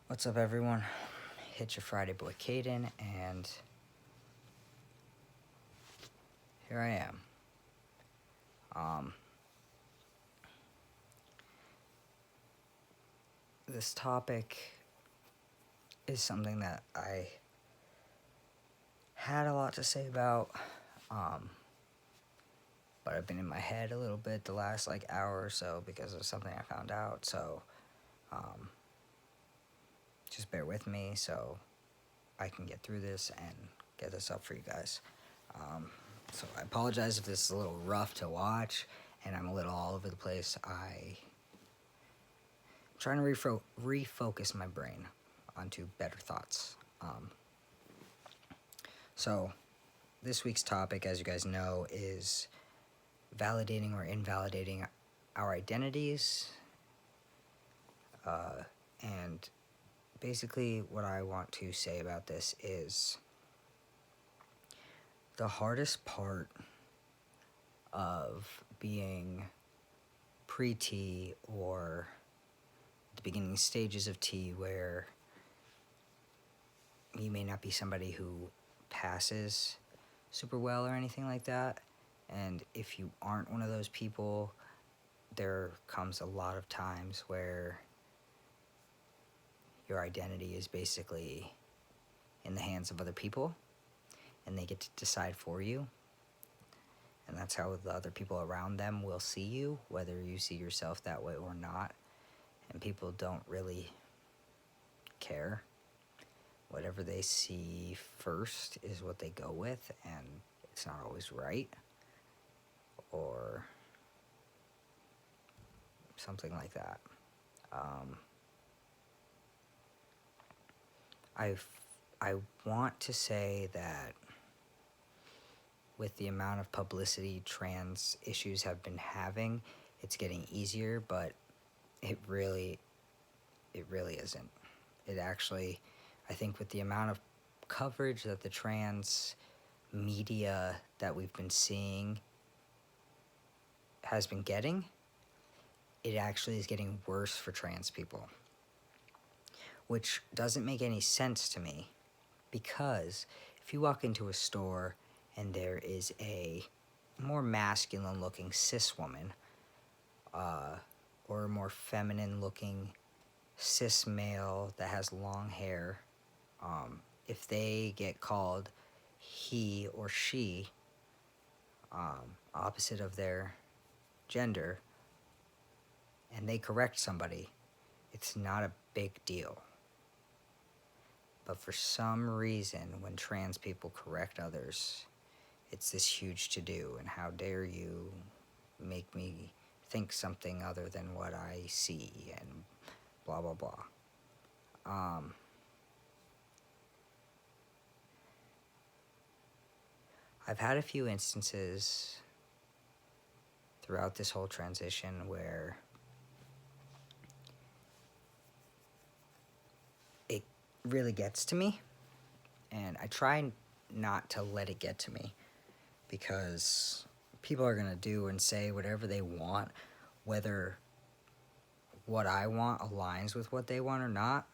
What's up, everyone? It's your Friday boy, Kaiden, and here I am. This topic is something that I had a lot to say about, but I've been in my head a little bit the last hour or so because of something I found out. So, just bear with me so I can get through this and get this up for you guys. So I apologize if this is a little rough to watch and I'm a little all over the place. I'm trying to refocus my brain onto better thoughts. So this week's topic, as you guys know, is validating or invalidating our identities. And basically what I want to say about this is the hardest part of being pre-T or the beginning stages of T, where you may not be somebody who passes super well or anything like that, and if you aren't one of those people, there comes a lot of times where your identity is basically in the hands of other people and they get to decide for you, and that's how the other people around them will see you, whether you see yourself that way or not. And people don't really care. Whatever they see first is what they go with, and it's not always right or something like that. I want to say that with the amount of publicity trans issues have been having, it's getting easier, but it really isn't. It actually, I think with the amount of coverage that the trans media that we've been seeing has been getting, it actually is getting worse for trans people, which doesn't make any sense to me, because if you walk into a store and there is a more masculine looking cis woman or a more feminine looking cis male that has long hair, if they get called he or she, opposite of their gender, and they correct somebody, it's not a big deal. But for some reason, when trans people correct others, it's this huge to-do, and how dare you make me think something other than what I see, and blah, blah, blah. I've had a few instances throughout this whole transition where it really gets to me, and I try not to let it get to me, because people are going to do and say whatever they want, whether what I want aligns with what they want or not.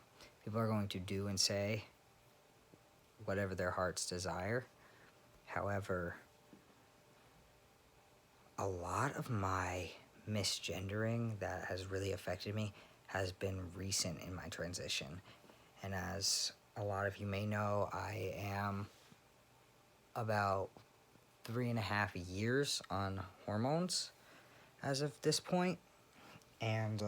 People are going to do and say whatever their hearts desire. However, a lot of my misgendering that has really affected me has been recent in my transition. And as a lot of you may know, I am about 3.5 years on hormones as of this point. And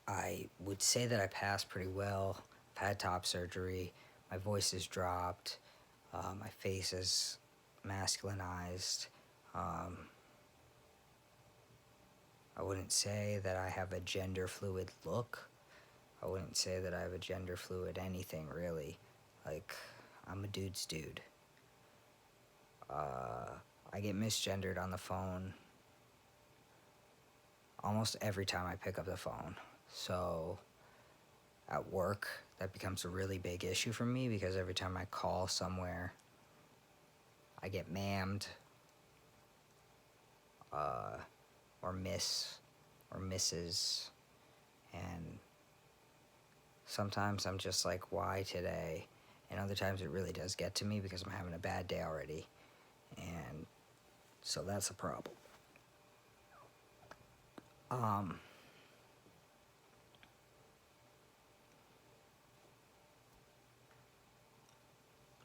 I would say that I passed pretty well. I've had top surgery. My voice has dropped. My face is masculinized. I wouldn't say that I have a gender fluid look. I wouldn't say that I have a gender fluid anything, really. I'm a dude's dude. I get misgendered on the phone almost every time I pick up the phone. So at work, that becomes a really big issue for me, because every time I call somewhere, I get ma'amed, or miss, or Mrs., And sometimes I'm just like, why today? And other times it really does get to me because I'm having a bad day already. And so that's a problem.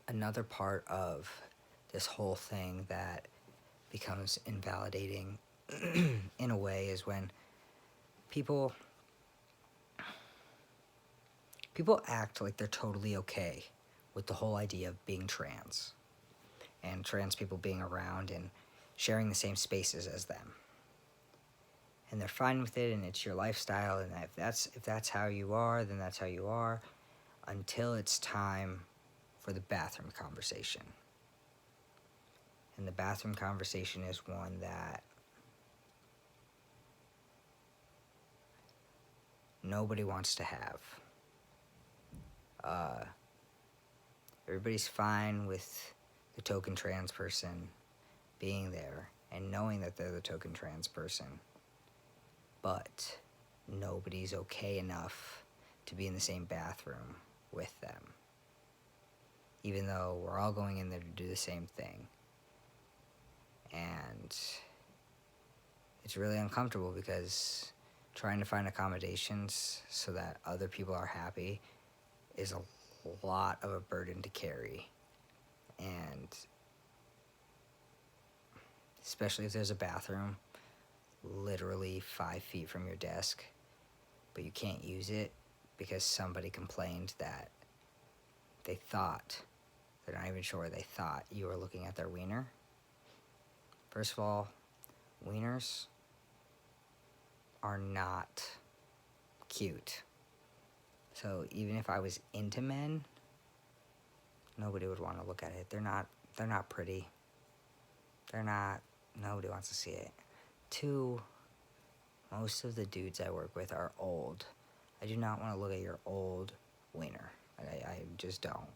Another part of this whole thing that becomes invalidating in a way is when people act like they're totally okay with the whole idea of being trans and trans people being around and sharing the same spaces as them. And they're fine with it, and it's your lifestyle, and if that's how you are, then that's how you are, until it's time for the bathroom conversation. And the bathroom conversation is one that nobody wants to have. Everybody's fine with the token trans person being there and knowing that they're the token trans person, but nobody's okay enough to be in the same bathroom with them, even though we're all going in there to do the same thing. And it's really uncomfortable because trying to find accommodations so that other people are happy is a lot of a burden to carry. And especially if there's a bathroom literally 5 feet from your desk, but you can't use it because somebody complained that they're not even sure, they thought you were looking at their wiener. First of all, wieners are not cute. So even if I was into men, nobody would want to look at it. They're not pretty. Nobody wants to see it. 2, most of the dudes I work with are old. I do not want to look at your old wiener. I just don't.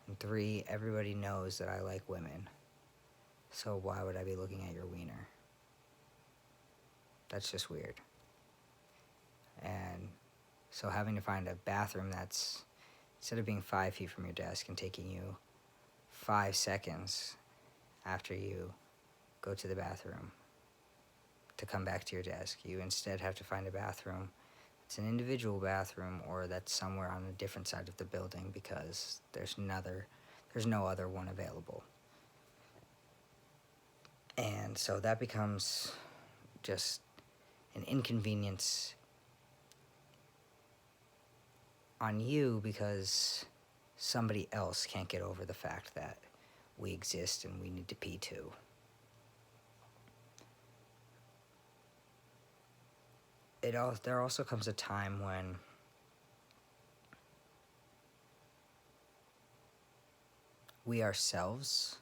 And 3, everybody knows that I like women. So why would I be looking at your wiener? That's just weird. And so having to find a bathroom that's, instead of being 5 feet from your desk and taking you 5 seconds after you go to the bathroom to come back to your desk, you instead have to find a bathroom. It's an individual bathroom, or that's somewhere on a different side of the building because there's no other one available. And so that becomes just an inconvenience on you because somebody else can't get over the fact that we exist and we need to pee too. There also comes a time when we ourselves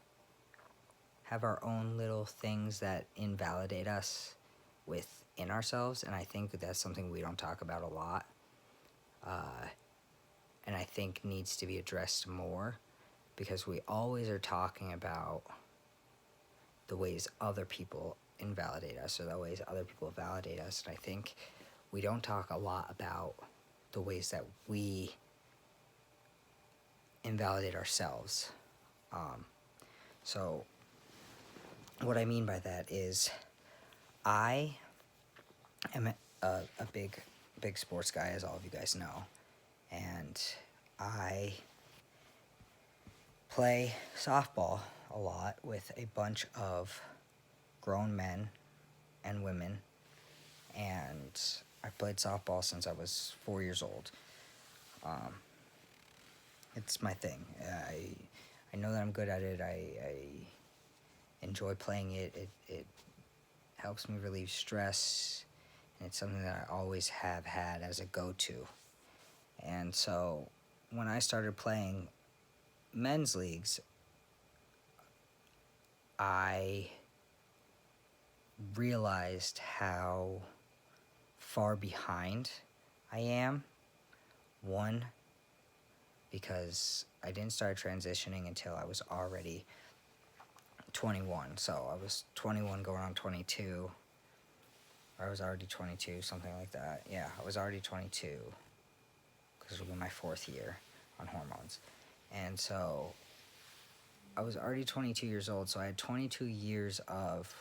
have our own little things that invalidate us within ourselves, and I think that's something we don't talk about a lot, and I think needs to be addressed more, because we always are talking about the ways other people invalidate us or the ways other people validate us, and I think we don't talk a lot about the ways that we invalidate ourselves. So what I mean by that is I am a big sports guy, as all of you guys know, and I play softball a lot with a bunch of grown men and women, and I've played softball since I was 4 years old. It's my thing. I know that I'm good at it. I enjoy playing it. It helps me relieve stress, and it's something that I always have had as a go-to. And so when I started playing men's leagues, I realized how far behind I am. One, because I didn't start transitioning until I was already 21. So I was 21 going on 22, or I was already 22, something like that. Yeah, I was already 22 because it will be my 4th year on hormones. And so I was already 22 years old, so I had 22 years of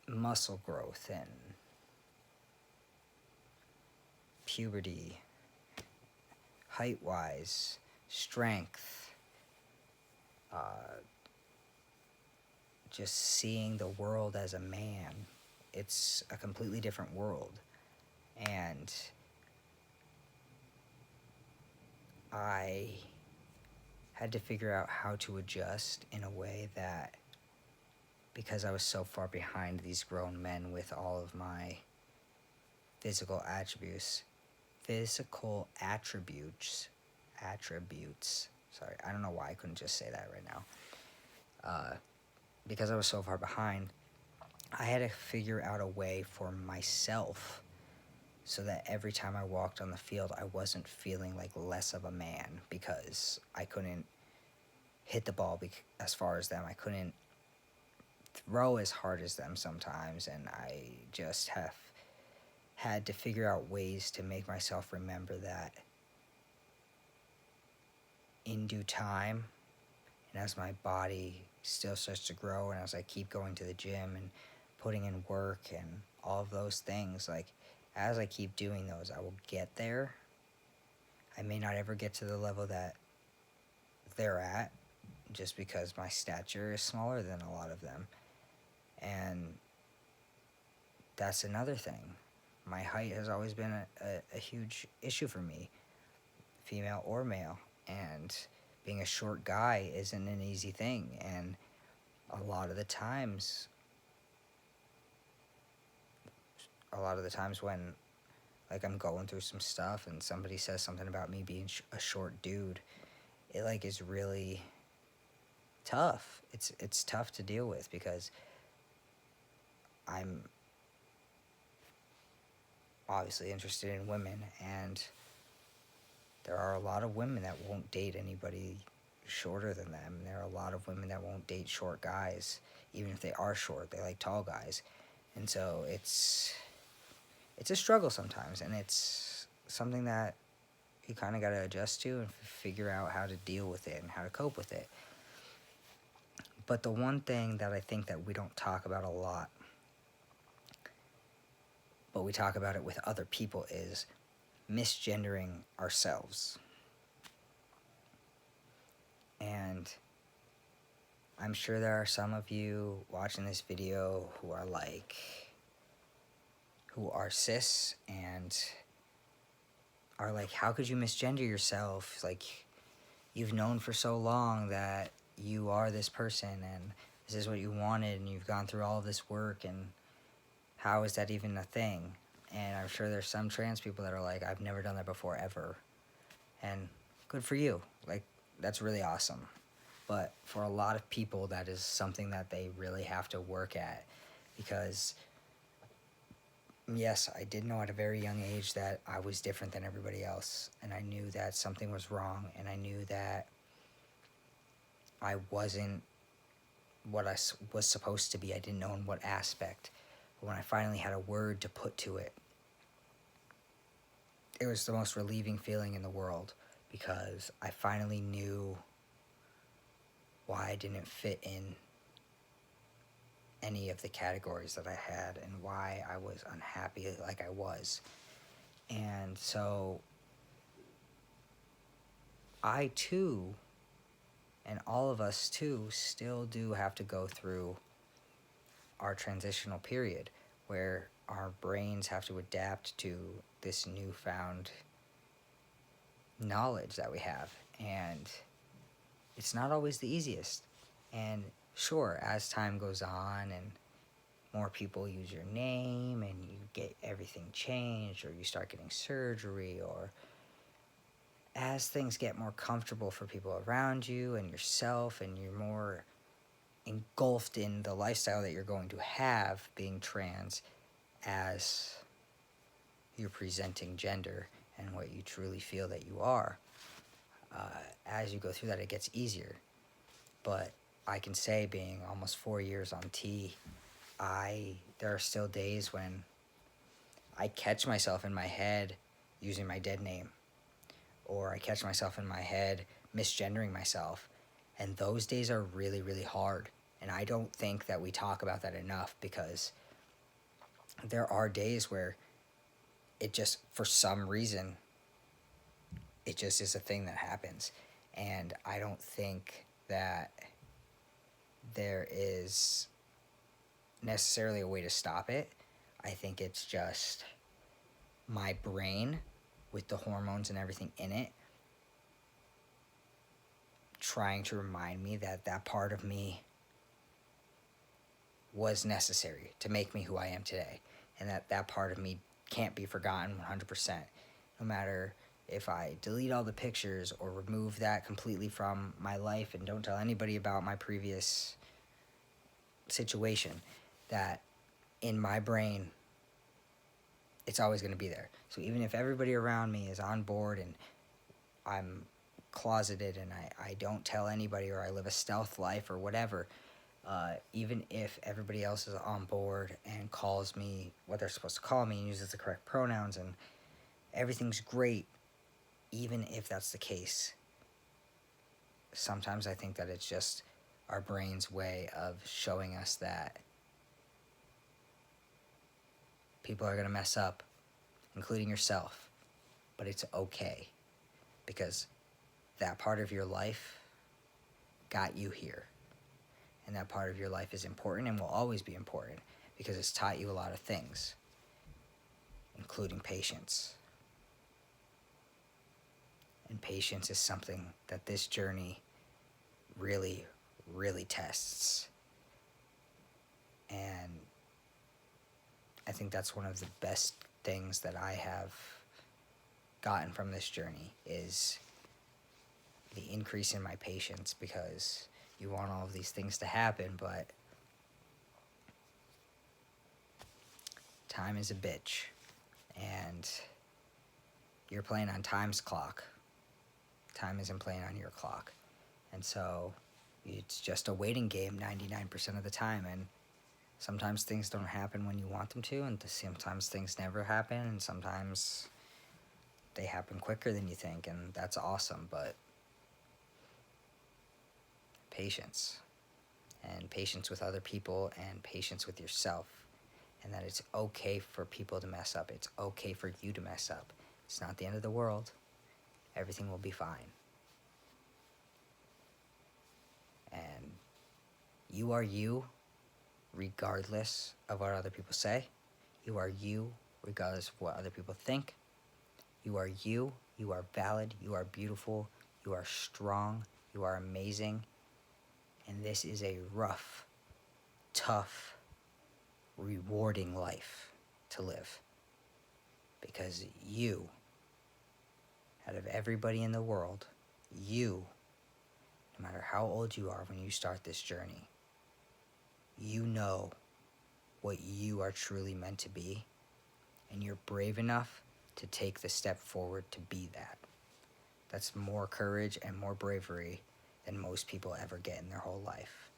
muscle growth and puberty, height-wise, strength, just seeing the world as a man. It's a completely different world. And I had to figure out how to adjust in a way that, because I was so far behind these grown men with all of my physical attributes, sorry, I don't know why I couldn't just say that right now. Because I was so far behind, I had to figure out a way for myself so that every time I walked on the field, I wasn't feeling like less of a man because I couldn't hit the ball as far as them. I couldn't throw as hard as them sometimes, and I just had to figure out ways to make myself remember that in due time, and as my body still starts to grow, and as I keep going to the gym and putting in work and all of those things, like, as I keep doing those, I will get there. I may not ever get to the level that they're at, just because my stature is smaller than a lot of them. And that's another thing. My height has always been a huge issue for me, female or male. And being a short guy isn't an easy thing. And a lot of the times when, like, I'm going through some stuff and somebody says something about me being a short dude, it, like, is really tough. It's tough to deal with because I'm obviously interested in women, and there are a lot of women that won't date anybody shorter than them. There are a lot of women that won't date short guys, even if they are short. They like tall guys. And so it's a struggle sometimes, and it's something that you kind of got to adjust to and figure out how to deal with it and how to cope with it. But the one thing that I think that we don't talk about a lot, but we talk about it with other people, is misgendering ourselves. And I'm sure there are some of you watching this video who are cis and are like, how could you misgender yourself? Like, you've known for so long that you are this person and this is what you wanted and you've gone through all of this work, and how is that even a thing? And I'm sure there's some trans people that are like, I've never done that before ever. And good for you. Like, that's really awesome. But for a lot of people, that is something that they really have to work at, because yes, I did know at a very young age that I was different than everybody else, and I knew that something was wrong, and I knew that I wasn't what I was supposed to be. I didn't know in what aspect. But when I finally had a word to put to it, it was the most relieving feeling in the world, because I finally knew why I didn't fit in any of the categories that I had and why I was unhappy like I was. And so I too, and all of us too, still do have to go through our transitional period where our brains have to adapt to this newfound knowledge that we have. And it's not always the easiest. And sure, as time goes on and more people use your name and you get everything changed, or you start getting surgery, or as things get more comfortable for people around you and yourself, and you're more engulfed in the lifestyle that you're going to have being trans as your presenting gender and what you truly feel that you are, as you go through that, it gets easier. But I can say, being almost 4 years on T, there are still days when I catch myself in my head using my dead name, or I catch myself in my head misgendering myself. And those days are really, really hard. And I don't think that we talk about that enough, because there are days where it just, for some reason, it just is a thing that happens. And I don't think that there is necessarily a way to stop it. I think it's just my brain, with the hormones and everything in it, trying to remind me that that part of me was necessary to make me who I am today, and that that part of me can't be forgotten 100%. No matter if I delete all the pictures or remove that completely from my life and don't tell anybody about my previous situation, that in my brain, it's always going to be there. So even if everybody around me is on board and I'm closeted and I don't tell anybody, or I live a stealth life or whatever, even if everybody else is on board and calls me what they're supposed to call me and uses the correct pronouns and everything's great, even if that's the case, sometimes I think that it's just our brain's way of showing us that people are going to mess up, including yourself, but it's okay, because that part of your life got you here. And that part of your life is important and will always be important, because it's taught you a lot of things, including patience. And patience is something that this journey really, really tests. And I think that's one of the best things that I have gotten from this journey, is the increase in my patience, because you want all of these things to happen, but time is a bitch, and you're playing on time's clock. Time isn't playing on your clock. And so it's just a waiting game 99% of the time, and sometimes things don't happen when you want them to, and sometimes things never happen, and sometimes they happen quicker than you think, and that's awesome. But patience, and patience with other people, and patience with yourself, and that it's okay for people to mess up. It's okay for you to mess up. It's not the end of the world. Everything will be fine. And you are you, regardless of what other people say. You are you, regardless of what other people think. You are you. You are valid. You are beautiful. You are strong. You are amazing. And this is a rough, tough, rewarding life to live. Because you, out of everybody in the world, you, no matter how old you are when you start this journey, you know what you are truly meant to be, and you're brave enough to take the step forward to be that. That's more courage and more bravery than most people ever get in their whole life.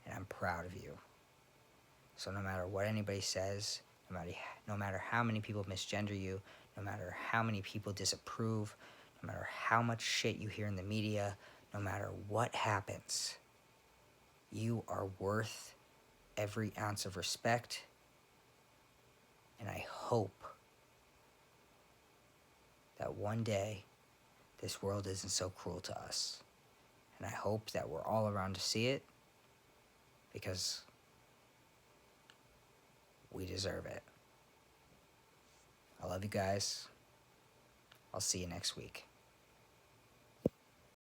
And I'm proud of you. So no matter what anybody says, no matter how many people misgender you, no matter how many people disapprove, no matter how much shit you hear in the media, no matter what happens, you are worth every ounce of respect. And I hope that one day this world isn't so cruel to us. And I hope that we're all around to see it, because we deserve it. I love you guys. I'll see you next week.